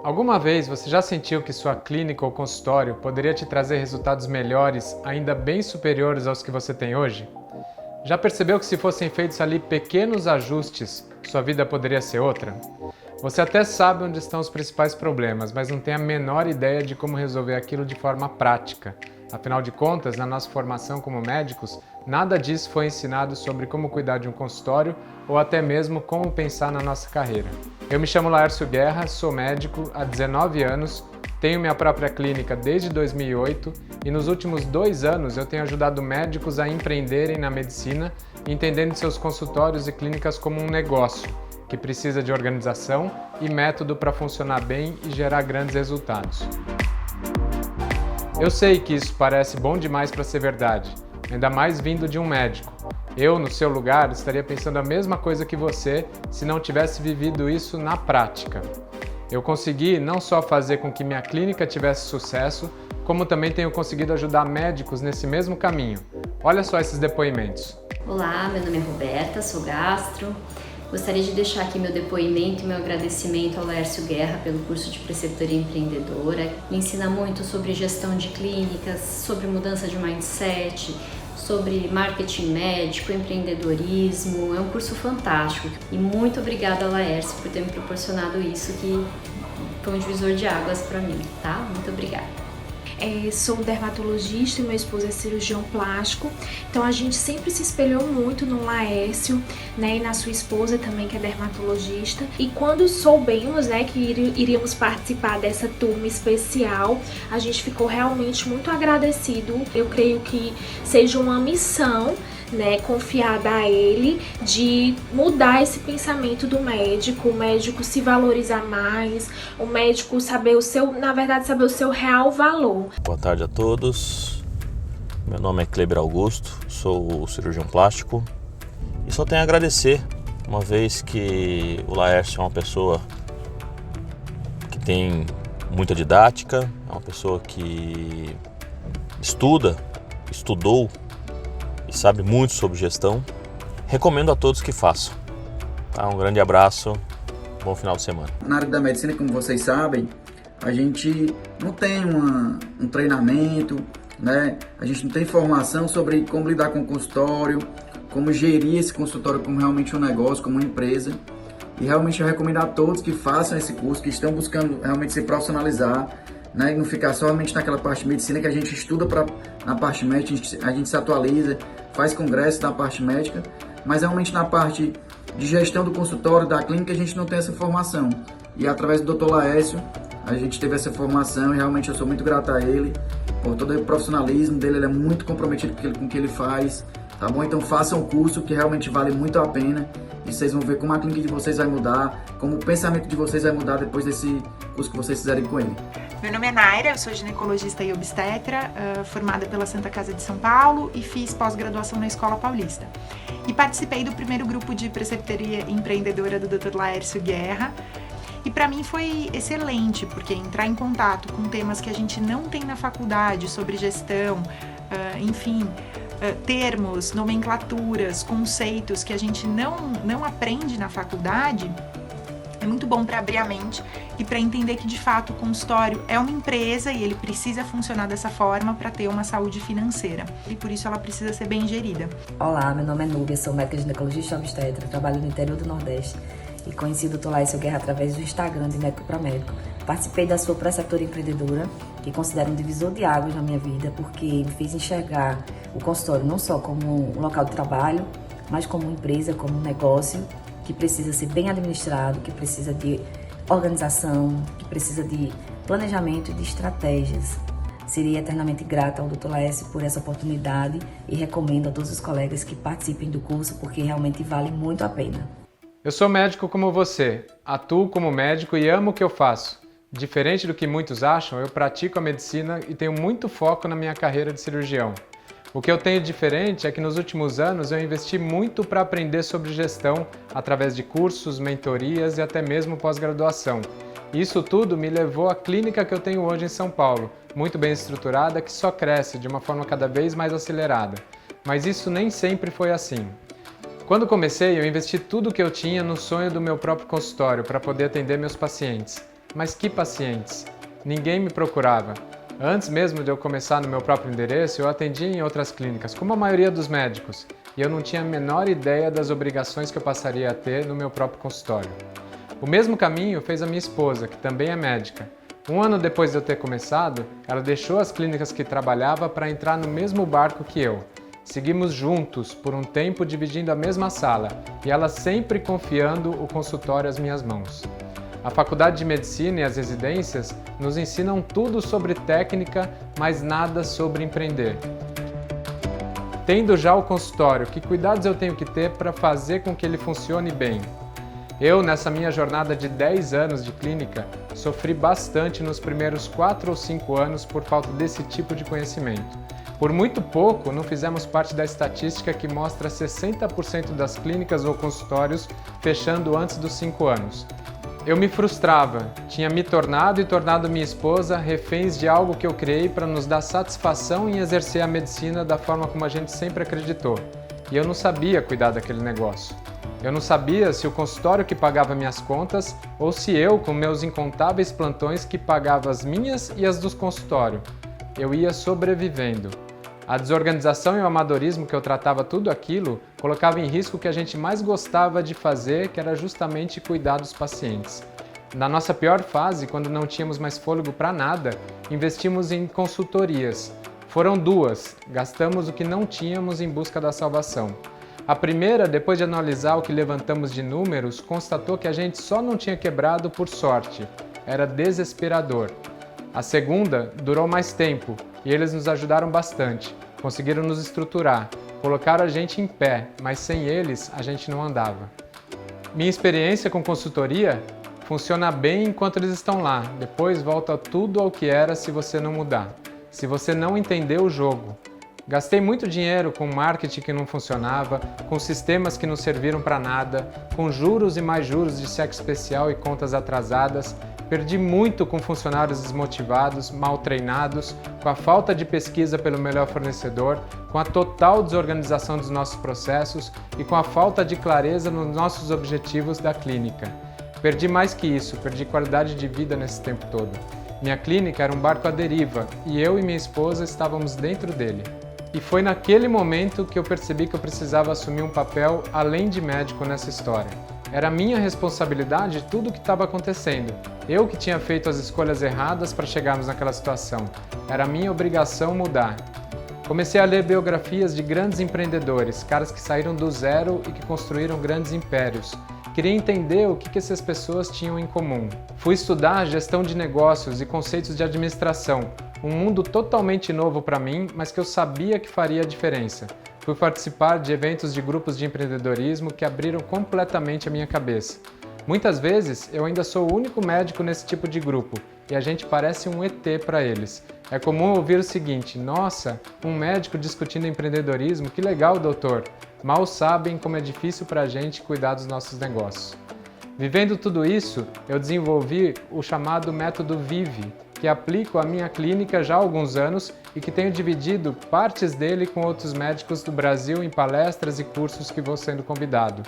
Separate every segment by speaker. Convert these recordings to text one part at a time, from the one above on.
Speaker 1: Alguma vez você já sentiu que sua clínica ou consultório poderia te trazer resultados melhores, ainda bem superiores aos que você tem hoje? Já percebeu que se fossem feitos ali pequenos ajustes, sua vida poderia ser outra? Você até sabe onde estão os principais problemas, mas não tem a menor ideia de como resolver aquilo de forma prática. Afinal de contas, na nossa formação como médicos, nada disso foi ensinado sobre como cuidar de um consultório ou até mesmo como pensar na nossa carreira. Eu me chamo Laércio Guerra, sou médico há 19 anos, tenho minha própria clínica desde 2008 e nos últimos 2 anos eu tenho ajudado médicos a empreenderem na medicina, entendendo seus consultórios e clínicas como um negócio que precisa de organização e método para funcionar bem e gerar grandes resultados. Eu sei que isso parece bom demais para ser verdade, ainda mais vindo de um médico. Eu, no seu lugar, estaria pensando a mesma coisa que você se não tivesse vivido isso na prática. Eu consegui não só fazer com que minha clínica tivesse sucesso, como também tenho conseguido ajudar médicos nesse mesmo caminho. Olha só esses depoimentos.
Speaker 2: Olá, meu nome é Roberta, sou gastro. Gostaria de deixar aqui meu depoimento e meu agradecimento ao Laércio Guerra pelo curso de preceptoria empreendedora. Me ensina muito sobre gestão de clínicas, sobre mudança de mindset, sobre marketing médico, empreendedorismo. É um curso fantástico. E muito obrigada, Laércio, por ter me proporcionado isso, que foi um divisor de águas para mim, tá? Muito obrigada.
Speaker 3: Sou dermatologista e meu esposo é cirurgião plástico, então a gente sempre se espelhou muito no Laércio, né, e na sua esposa também, que é dermatologista. E quando soubemos, né, que iríamos participar dessa turma especial, a gente ficou realmente muito agradecido. Eu creio que seja uma missão, né, confiada a ele, de mudar esse pensamento do médico, o médico se valorizar mais, o médico saber saber o seu real valor.
Speaker 4: Boa tarde a todos, meu nome é Kleber Augusto, sou cirurgião plástico e só tenho a agradecer, uma vez que o Laércio é uma pessoa que tem muita didática, é uma pessoa que estudou e sabe muito sobre gestão. Recomendo a todos que façam. Tá? Um grande abraço, bom final de semana.
Speaker 5: Na área da medicina, como vocês sabem, a gente não tem um treinamento, né? A gente não tem formação sobre como lidar com o consultório, como gerir esse consultório como realmente um negócio, como uma empresa. E realmente eu recomendo a todos que façam esse curso, que estão buscando realmente se profissionalizar, né? E não ficar somente naquela parte de medicina que a gente estuda na parte médica, a gente se atualiza, faz congresso na parte médica, mas realmente na parte de gestão do consultório, da clínica, a gente não tem essa formação. E através do Dr. Laércio, a gente teve essa formação e realmente eu sou muito grato a ele por todo o profissionalismo dele, ele é muito comprometido com o que ele faz, tá bom? Então façam o curso, que realmente vale muito a pena e vocês vão ver como a clínica de vocês vai mudar, como o pensamento de vocês vai mudar depois desse curso que vocês fizerem com ele.
Speaker 6: Meu nome é Naira, eu sou ginecologista e obstetra, formada pela Santa Casa de São Paulo e fiz pós-graduação na Escola Paulista. E participei do primeiro grupo de preceptoria empreendedora do Dr. Laércio Guerra. E para mim foi excelente, porque entrar em contato com temas que a gente não tem na faculdade, sobre gestão, termos, nomenclaturas, conceitos que a gente não aprende na faculdade, é muito bom para abrir a mente e para entender que, de fato, o consultório é uma empresa e ele precisa funcionar dessa forma para ter uma saúde financeira. E por isso ela precisa ser bem gerida.
Speaker 7: Olá, meu nome é Núbia, sou médica ginecologista e obstetra, trabalho no interior do Nordeste e conheci o Dr. Laércio Guerra através do Instagram de Médico para Médico. Participei da sua preceptoria empreendedora, que considero um divisor de águas na minha vida, porque me fez enxergar o consultório não só como um local de trabalho, mas como uma empresa, como um negócio que precisa ser bem administrado, que precisa de organização, que precisa de planejamento e de estratégias. Seria eternamente grata ao Dr. Laércio por essa oportunidade e recomendo a todos os colegas que participem do curso, porque realmente vale muito a pena.
Speaker 1: Eu sou médico como você, atuo como médico e amo o que eu faço. Diferente do que muitos acham, eu pratico a medicina e tenho muito foco na minha carreira de cirurgião. O que eu tenho diferente é que nos últimos anos eu investi muito para aprender sobre gestão através de cursos, mentorias e até mesmo pós-graduação. Isso tudo me levou à clínica que eu tenho hoje em São Paulo, muito bem estruturada, que só cresce de uma forma cada vez mais acelerada. Mas isso nem sempre foi assim. Quando comecei, eu investi tudo o que eu tinha no sonho do meu próprio consultório para poder atender meus pacientes. Mas que pacientes? Ninguém me procurava. Antes mesmo de eu começar no meu próprio endereço, eu atendia em outras clínicas, como a maioria dos médicos, e eu não tinha a menor ideia das obrigações que eu passaria a ter no meu próprio consultório. O mesmo caminho fez a minha esposa, que também é médica. 1 ano depois de eu ter começado, ela deixou as clínicas que trabalhava para entrar no mesmo barco que eu. Seguimos juntos por um tempo dividindo a mesma sala, e ela sempre confiando o consultório às minhas mãos. A Faculdade de Medicina e as residências nos ensinam tudo sobre técnica, mas nada sobre empreender. Tendo já o consultório, que cuidados eu tenho que ter para fazer com que ele funcione bem? Eu, nessa minha jornada de 10 anos de clínica, sofri bastante nos primeiros 4 ou 5 anos por falta desse tipo de conhecimento. Por muito pouco, não fizemos parte da estatística que mostra 60% das clínicas ou consultórios fechando antes dos 5 anos. Eu me frustrava, tinha me tornado e tornado minha esposa reféns de algo que eu criei para nos dar satisfação em exercer a medicina da forma como a gente sempre acreditou. E eu não sabia cuidar daquele negócio. Eu não sabia se o consultório que pagava minhas contas ou se eu, com meus incontáveis plantões, que pagava as minhas e as do consultório. Eu ia sobrevivendo. A desorganização e o amadorismo que eu tratava tudo aquilo colocava em risco o que a gente mais gostava de fazer, que era justamente cuidar dos pacientes. Na nossa pior fase, quando não tínhamos mais fôlego para nada, investimos em consultorias. Foram 2, gastamos o que não tínhamos em busca da salvação. A primeira, depois de analisar o que levantamos de números, constatou que a gente só não tinha quebrado por sorte. Era desesperador. A segunda durou mais tempo e eles nos ajudaram bastante. Conseguiram nos estruturar, colocaram a gente em pé, mas sem eles a gente não andava. Minha experiência com consultoria funciona bem enquanto eles estão lá, depois volta tudo ao que era se você não mudar, se você não entender o jogo. Gastei muito dinheiro com marketing que não funcionava, com sistemas que não serviram para nada, com juros e mais juros de cheque especial e contas atrasadas. Perdi muito com funcionários desmotivados, mal treinados, com a falta de pesquisa pelo melhor fornecedor, com a total desorganização dos nossos processos e com a falta de clareza nos nossos objetivos da clínica. Perdi mais que isso, perdi qualidade de vida nesse tempo todo. Minha clínica era um barco à deriva e eu e minha esposa estávamos dentro dele. E foi naquele momento que eu percebi que eu precisava assumir um papel além de médico nessa história. Era minha responsabilidade tudo o que estava acontecendo. Eu que tinha feito as escolhas erradas para chegarmos naquela situação. Era minha obrigação mudar. Comecei a ler biografias de grandes empreendedores, caras que saíram do zero e que construíram grandes impérios. Queria entender o que essas pessoas tinham em comum. Fui estudar gestão de negócios e conceitos de administração. Um mundo totalmente novo para mim, mas que eu sabia que faria a diferença. Fui participar de eventos de grupos de empreendedorismo que abriram completamente a minha cabeça. Muitas vezes eu ainda sou o único médico nesse tipo de grupo e a gente parece um ET para eles. É comum ouvir o seguinte: nossa, um médico discutindo empreendedorismo, que legal, doutor. Mal sabem como é difícil para a gente cuidar dos nossos negócios. Vivendo tudo isso, eu desenvolvi o chamado método VIVE, que aplico à minha clínica já há alguns anos e que tenho dividido partes dele com outros médicos do Brasil em palestras e cursos que vou sendo convidado.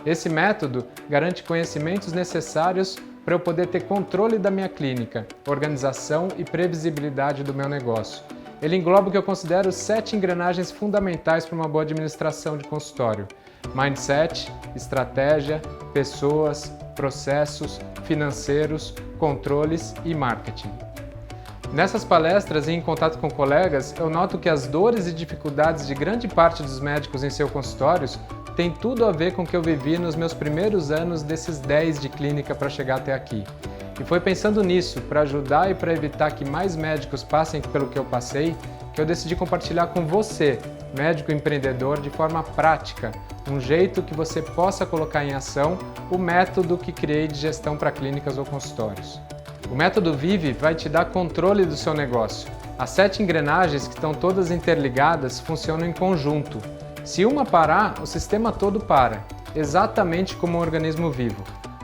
Speaker 1: Esse método garante conhecimentos necessários para eu poder ter controle da minha clínica, organização e previsibilidade do meu negócio. Ele engloba o que eu considero 7 engrenagens fundamentais para uma boa administração de consultório: mindset, estratégia, pessoas, processos, financeiros, controles e marketing. Nessas palestras e em contato com colegas, eu noto que as dores e dificuldades de grande parte dos médicos em seus consultórios têm tudo a ver com o que eu vivi nos meus primeiros anos desses 10 de clínica para chegar até aqui. E foi pensando nisso, para ajudar e para evitar que mais médicos passem pelo que eu passei, que eu decidi compartilhar com você, médico empreendedor, de forma prática, um jeito que você possa colocar em ação o método que criei de gestão para clínicas ou consultórios. O método VIVE vai te dar controle do seu negócio. As 7 engrenagens, que estão todas interligadas, funcionam em conjunto. Se uma parar, o sistema todo para, exatamente como um organismo vivo.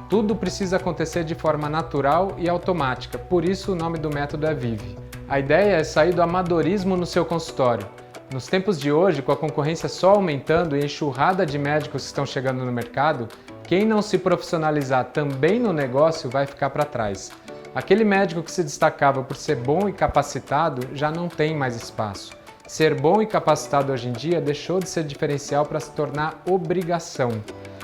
Speaker 1: Tudo precisa acontecer de forma natural e automática, por isso o nome do método é VIVE. A ideia é sair do amadorismo no seu consultório. Nos tempos de hoje, com a concorrência só aumentando e a enxurrada de médicos que estão chegando no mercado, quem não se profissionalizar também no negócio vai ficar para trás. Aquele médico que se destacava por ser bom e capacitado já não tem mais espaço. Ser bom e capacitado hoje em dia deixou de ser diferencial para se tornar obrigação.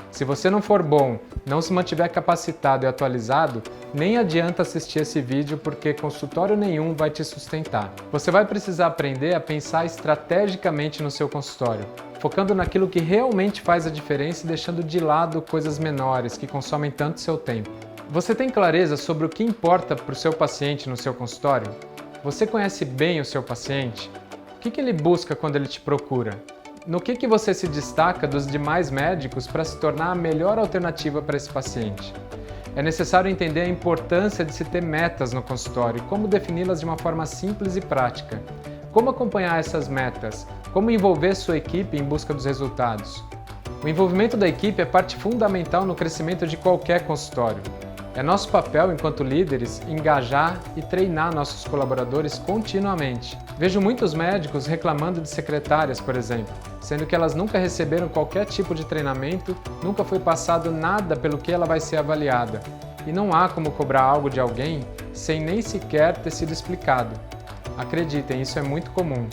Speaker 1: Se você não for bom, não se mantiver capacitado e atualizado, nem adianta assistir esse vídeo porque consultório nenhum vai te sustentar. Você vai precisar aprender a pensar estrategicamente no seu consultório, focando naquilo que realmente faz a diferença e deixando de lado coisas menores que consomem tanto seu tempo. Você tem clareza sobre o que importa para o seu paciente no seu consultório? Você conhece bem o seu paciente? O que ele busca quando ele te procura? No que você se destaca dos demais médicos para se tornar a melhor alternativa para esse paciente? É necessário entender a importância de se ter metas no consultório e como defini-las de uma forma simples e prática. Como acompanhar essas metas? Como envolver sua equipe em busca dos resultados? O envolvimento da equipe é parte fundamental no crescimento de qualquer consultório. É nosso papel, enquanto líderes, engajar e treinar nossos colaboradores continuamente. Vejo muitos médicos reclamando de secretárias, por exemplo, sendo que elas nunca receberam qualquer tipo de treinamento, nunca foi passado nada pelo que ela vai ser avaliada. E não há como cobrar algo de alguém sem nem sequer ter sido explicado. Acreditem, isso é muito comum.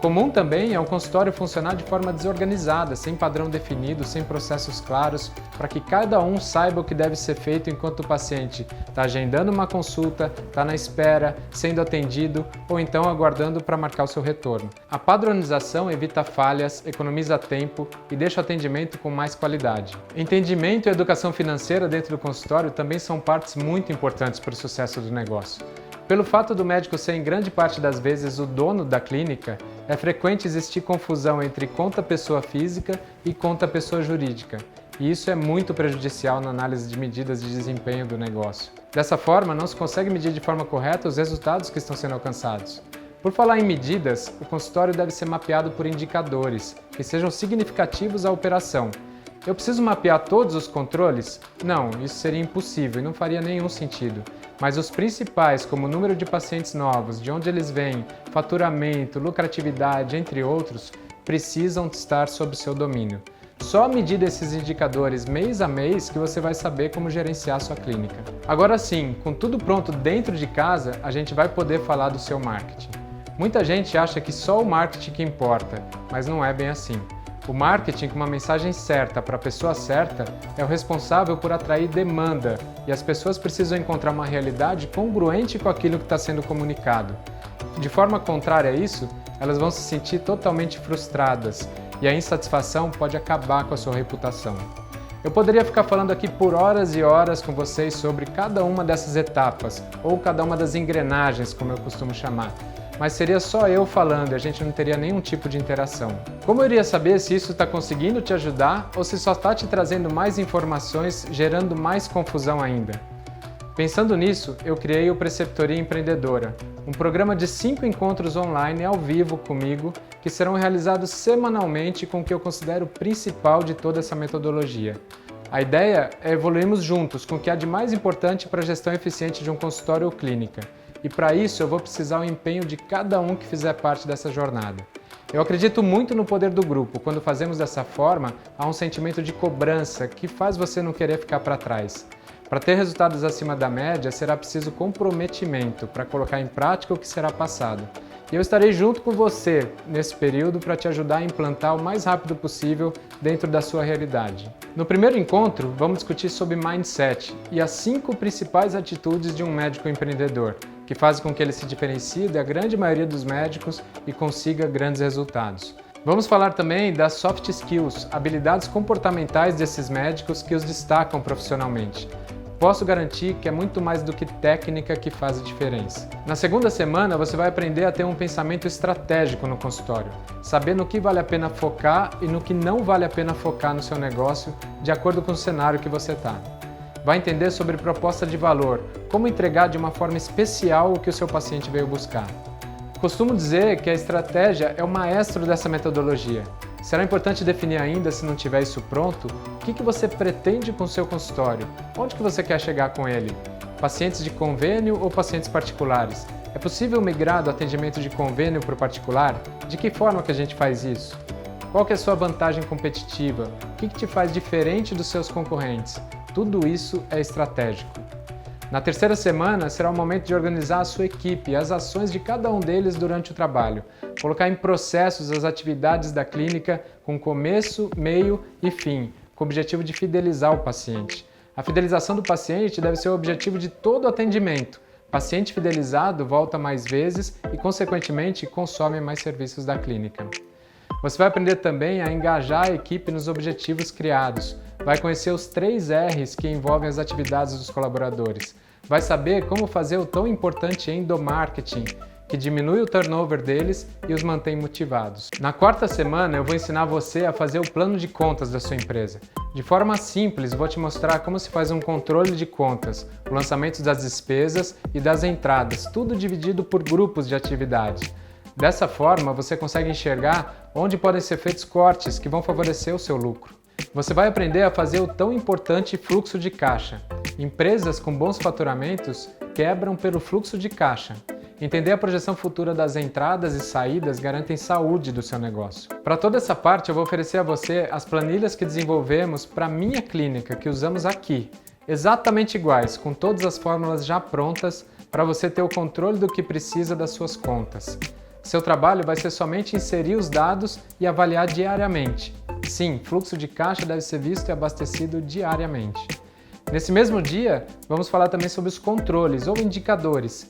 Speaker 1: Comum também é um consultório funcionar de forma desorganizada, sem padrão definido, sem processos claros, para que cada um saiba o que deve ser feito enquanto o paciente está agendando uma consulta, está na espera, sendo atendido ou então aguardando para marcar o seu retorno. A padronização evita falhas, economiza tempo e deixa o atendimento com mais qualidade. Entendimento e educação financeira dentro do consultório também são partes muito importantes para o sucesso do negócio. Pelo fato do médico ser em grande parte das vezes o dono da clínica, é frequente existir confusão entre conta pessoa física e conta pessoa jurídica, e isso é muito prejudicial na análise de medidas de desempenho do negócio. Dessa forma, não se consegue medir de forma correta os resultados que estão sendo alcançados. Por falar em medidas, o consultório deve ser mapeado por indicadores, que sejam significativos à operação. Eu preciso mapear todos os controles? Não, isso seria impossível e não faria nenhum sentido. Mas os principais, como o número de pacientes novos, de onde eles vêm, faturamento, lucratividade, entre outros, precisam estar sob seu domínio. Só à medida desses indicadores mês a mês que você vai saber como gerenciar sua clínica. Agora sim, com tudo pronto dentro de casa, a gente vai poder falar do seu marketing. Muita gente acha que só o marketing que importa, mas não é bem assim. O marketing com uma mensagem certa para a pessoa certa é o responsável por atrair demanda e as pessoas precisam encontrar uma realidade congruente com aquilo que está sendo comunicado. De forma contrária a isso, elas vão se sentir totalmente frustradas e a insatisfação pode acabar com a sua reputação. Eu poderia ficar falando aqui por horas e horas com vocês sobre cada uma dessas etapas ou cada uma das engrenagens, como eu costumo chamar. Mas seria só eu falando e a gente não teria nenhum tipo de interação. Como eu iria saber se isso está conseguindo te ajudar ou se só está te trazendo mais informações, gerando mais confusão ainda? Pensando nisso, eu criei o Preceptoria Empreendedora, um programa de 5 encontros online ao vivo comigo que serão realizados semanalmente com o que eu considero principal de toda essa metodologia. A ideia é evoluirmos juntos com o que há de mais importante para a gestão eficiente de um consultório ou clínica. E para isso eu vou precisar do empenho de cada um que fizer parte dessa jornada. Eu acredito muito no poder do grupo. Quando fazemos dessa forma, há um sentimento de cobrança que faz você não querer ficar para trás. Para ter resultados acima da média, será preciso comprometimento para colocar em prática o que será passado. E eu estarei junto com você nesse período para te ajudar a implantar o mais rápido possível dentro da sua realidade. No primeiro encontro, vamos discutir sobre mindset e as 5 principais atitudes de um médico empreendedor, que fazem com que ele se diferencie da grande maioria dos médicos e consiga grandes resultados. Vamos falar também das soft skills, habilidades comportamentais desses médicos que os destacam profissionalmente. Posso garantir que é muito mais do que técnica que faz a diferença. Na segunda semana, você vai aprender a ter um pensamento estratégico no consultório, saber no que vale a pena focar e no que não vale a pena focar no seu negócio, de acordo com o cenário que você está. Vai entender sobre proposta de valor, como entregar de uma forma especial o que o seu paciente veio buscar. Costumo dizer que a estratégia é o maestro dessa metodologia. Será importante definir ainda, se não tiver isso pronto, o que você pretende com o seu consultório, onde que você quer chegar com ele. Pacientes de convênio ou pacientes particulares? É possível migrar do atendimento de convênio para o particular? De que forma que a gente faz isso? Qual que é a sua vantagem competitiva? O que te faz diferente dos seus concorrentes? Tudo isso é estratégico. Na terceira semana, será o momento de organizar a sua equipe e as ações de cada um deles durante o trabalho. Colocar em processos as atividades da clínica com começo, meio e fim, com o objetivo de fidelizar o paciente. A fidelização do paciente deve ser o objetivo de todo atendimento. Paciente fidelizado volta mais vezes e, consequentemente, consome mais serviços da clínica. Você vai aprender também a engajar a equipe nos objetivos criados. Vai conhecer os 3 R's que envolvem as atividades dos colaboradores. Vai saber como fazer o tão importante endomarketing, que diminui o turnover deles e os mantém motivados. Na quarta semana, eu vou ensinar você a fazer o plano de contas da sua empresa. De forma simples, vou te mostrar como se faz um controle de contas, o lançamento das despesas e das entradas, tudo dividido por grupos de atividade. Dessa forma, você consegue enxergar onde podem ser feitos cortes que vão favorecer o seu lucro. Você vai aprender a fazer o tão importante fluxo de caixa. Empresas com bons faturamentos quebram pelo fluxo de caixa. Entender a projeção futura das entradas e saídas garantem saúde do seu negócio. Para toda essa parte, eu vou oferecer a você as planilhas que desenvolvemos para a minha clínica, que usamos aqui. Exatamente iguais, com todas as fórmulas já prontas para você ter o controle do que precisa das suas contas. Seu trabalho vai ser somente inserir os dados e avaliar diariamente. Sim, fluxo de caixa deve ser visto e abastecido diariamente. Nesse mesmo dia, vamos falar também sobre os controles ou indicadores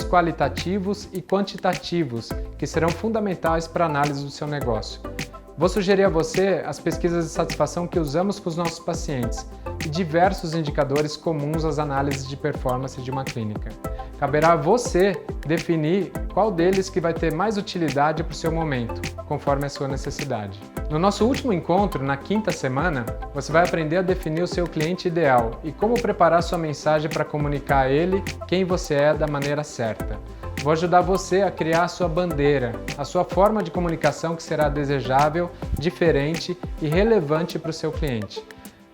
Speaker 1: qualitativos e quantitativos, que serão fundamentais para a análise do seu negócio. Vou sugerir a você as pesquisas de satisfação que usamos com os nossos pacientes e diversos indicadores comuns às análises de performance de uma clínica. Caberá a você definir qual deles que vai ter mais utilidade para o seu momento, conforme a sua necessidade. No nosso último encontro, na quinta semana, você vai aprender a definir o seu cliente ideal e como preparar sua mensagem para comunicar a ele quem você é da maneira certa. Vou ajudar você a criar a sua bandeira, a sua forma de comunicação que será desejável, diferente e relevante para o seu cliente.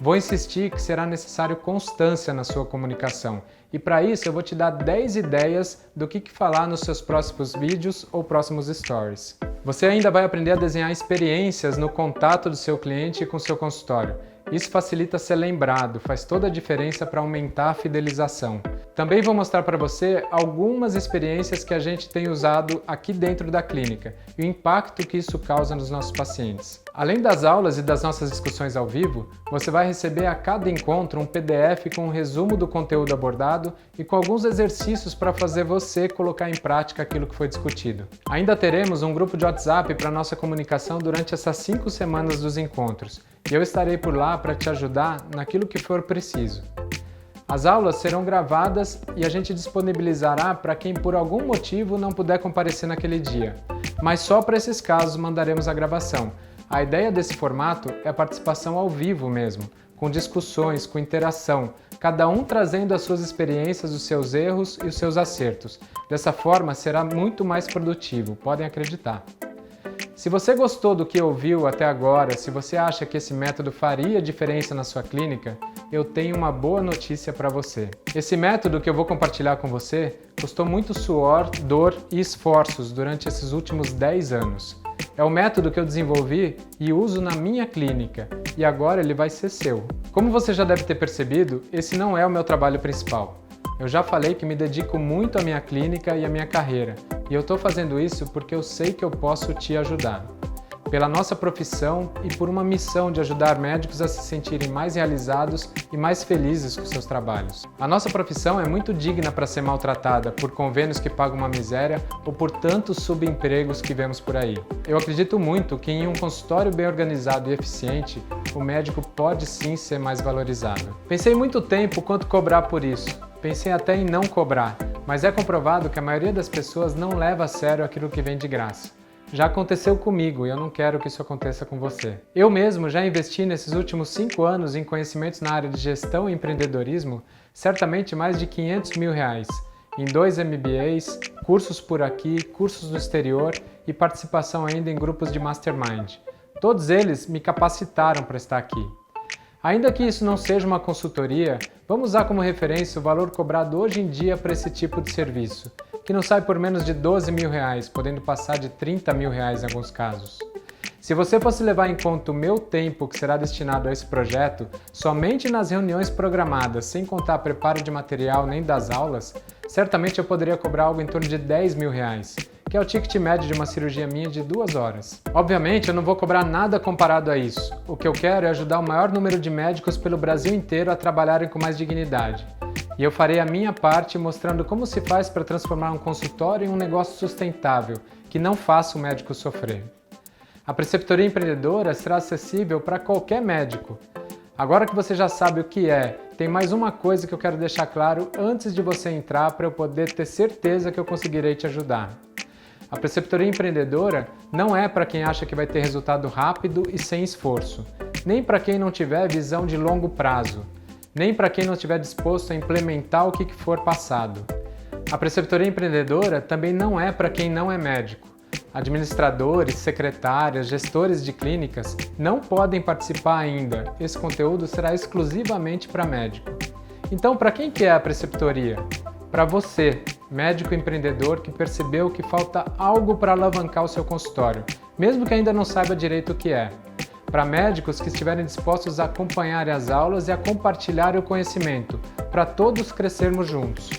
Speaker 1: Vou insistir que será necessário constância na sua comunicação e para isso eu vou te dar 10 ideias do que falar nos seus próximos vídeos ou próximos stories. Você ainda vai aprender a desenhar experiências no contato do seu cliente com seu consultório. Isso facilita ser lembrado, faz toda a diferença para aumentar a fidelização. Também vou mostrar para você algumas experiências que a gente tem usado aqui dentro da clínica e o impacto que isso causa nos nossos pacientes. Além das aulas e das nossas discussões ao vivo, você vai receber a cada encontro um PDF com um resumo do conteúdo abordado e com alguns exercícios para fazer você colocar em prática aquilo que foi discutido. Ainda teremos um grupo de WhatsApp para nossa comunicação durante essas 5 semanas dos encontros e eu estarei por lá para te ajudar naquilo que for preciso. As aulas serão gravadas e a gente disponibilizará para quem por algum motivo não puder comparecer naquele dia, mas só para esses casos mandaremos a gravação. A ideia desse formato é a participação ao vivo mesmo, com discussões, com interação, cada um trazendo as suas experiências, os seus erros e os seus acertos. Dessa forma será muito mais produtivo, podem acreditar. Se você gostou do que ouviu até agora, se você acha que esse método faria diferença na sua clínica, eu tenho uma boa notícia para você. Esse método que eu vou compartilhar com você custou muito suor, dor e esforços durante esses últimos 10 anos. É o método que eu desenvolvi e uso na minha clínica, e agora ele vai ser seu. Como você já deve ter percebido, esse não é o meu trabalho principal. Eu já falei que me dedico muito à minha clínica e à minha carreira, e eu estou fazendo isso porque eu sei que eu posso te ajudar. Pela nossa profissão e por uma missão de ajudar médicos a se sentirem mais realizados e mais felizes com seus trabalhos. A nossa profissão é muito digna para ser maltratada por convênios que pagam uma miséria ou por tantos subempregos que vemos por aí. Eu acredito muito que em um consultório bem organizado e eficiente, o médico pode sim ser mais valorizado. Pensei muito tempo quanto cobrar por isso. Pensei até em não cobrar, mas é comprovado que a maioria das pessoas não leva a sério aquilo que vem de graça. Já aconteceu comigo e eu não quero que isso aconteça com você. Eu mesmo já investi nesses últimos 5 anos em conhecimentos na área de gestão e empreendedorismo, certamente mais de R$500 mil, em 2 MBAs, cursos por aqui, cursos no exterior e participação ainda em grupos de mastermind. Todos eles me capacitaram para estar aqui. Ainda que isso não seja uma consultoria, vamos usar como referência o valor cobrado hoje em dia para esse tipo de serviço, que não sai por menos de R$12 mil, podendo passar de R$30 mil em alguns casos. Se você fosse levar em conta o meu tempo que será destinado a esse projeto, somente nas reuniões programadas, sem contar preparo de material nem das aulas, certamente eu poderia cobrar algo em torno de R$10.000, que é o ticket médio de uma cirurgia minha de 2 horas. Obviamente, eu não vou cobrar nada comparado a isso. O que eu quero é ajudar o maior número de médicos pelo Brasil inteiro a trabalharem com mais dignidade. E eu farei a minha parte mostrando como se faz para transformar um consultório em um negócio sustentável, que não faça o médico sofrer. A preceptoria empreendedora será acessível para qualquer médico. Agora que você já sabe o que é, tem mais uma coisa que eu quero deixar claro antes de você entrar para eu poder ter certeza que eu conseguirei te ajudar. A preceptoria empreendedora não é para quem acha que vai ter resultado rápido e sem esforço, nem para quem não tiver visão de longo prazo, nem para quem não estiver disposto a implementar o que for passado. A preceptoria empreendedora também não é para quem não é médico. Administradores, secretárias, gestores de clínicas não podem participar ainda. Esse conteúdo será exclusivamente para médico. Então, para quem que é a preceptoria? Para você, médico empreendedor que percebeu que falta algo para alavancar o seu consultório, mesmo que ainda não saiba direito o que é. Para médicos que estiverem dispostos a acompanhar as aulas e a compartilhar o conhecimento, para todos crescermos juntos.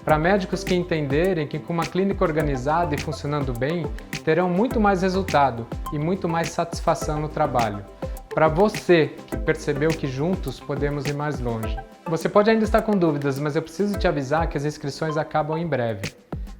Speaker 1: Para médicos que entenderem que com uma clínica organizada e funcionando bem, terão muito mais resultado e muito mais satisfação no trabalho. Para você que percebeu que juntos podemos ir mais longe. Você pode ainda estar com dúvidas, mas eu preciso te avisar que as inscrições acabam em breve.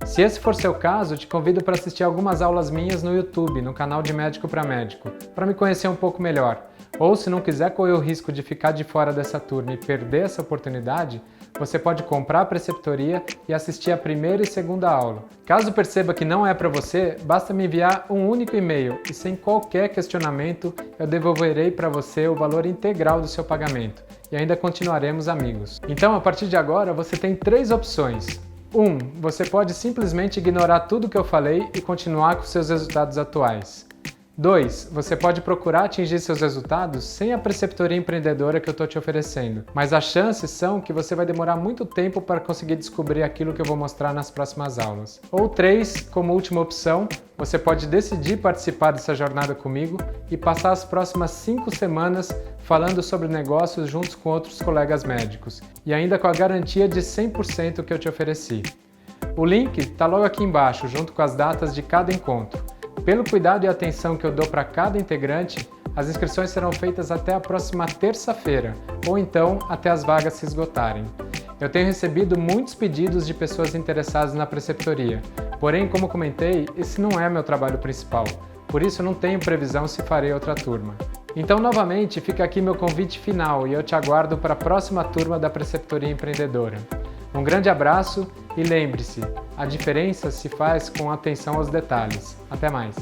Speaker 1: Se esse for seu caso, te convido para assistir algumas aulas minhas no YouTube, no canal de Médico para Médico, para me conhecer um pouco melhor. Ou se não quiser correr o risco de ficar de fora dessa turma e perder essa oportunidade, você pode comprar a preceptoria e assistir a primeira e segunda aula. Caso perceba que não é para você, basta me enviar um único e-mail e sem qualquer questionamento eu devolverei para você o valor integral do seu pagamento e ainda continuaremos amigos. Então, a partir de agora, você tem 3 opções. 1. Você pode simplesmente ignorar tudo que eu falei e continuar com seus resultados atuais. 2. Você pode procurar atingir seus resultados sem a preceptoria empreendedora que eu estou te oferecendo, mas as chances são que você vai demorar muito tempo para conseguir descobrir aquilo que eu vou mostrar nas próximas aulas. Ou 3, como última opção, você pode decidir participar dessa jornada comigo e passar as próximas 5 semanas falando sobre negócios juntos com outros colegas médicos, e ainda com a garantia de 100% que eu te ofereci. O link está logo aqui embaixo, junto com as datas de cada encontro. Pelo cuidado e atenção que eu dou para cada integrante, as inscrições serão feitas até a próxima terça-feira, ou então até as vagas se esgotarem. Eu tenho recebido muitos pedidos de pessoas interessadas na preceptoria, porém, como comentei, esse não é meu trabalho principal, por isso não tenho previsão se farei outra turma. Então, novamente, fica aqui meu convite final e eu te aguardo para a próxima turma da Preceptoria Empreendedora. Um grande abraço e lembre-se, a diferença se faz com atenção aos detalhes. Até mais!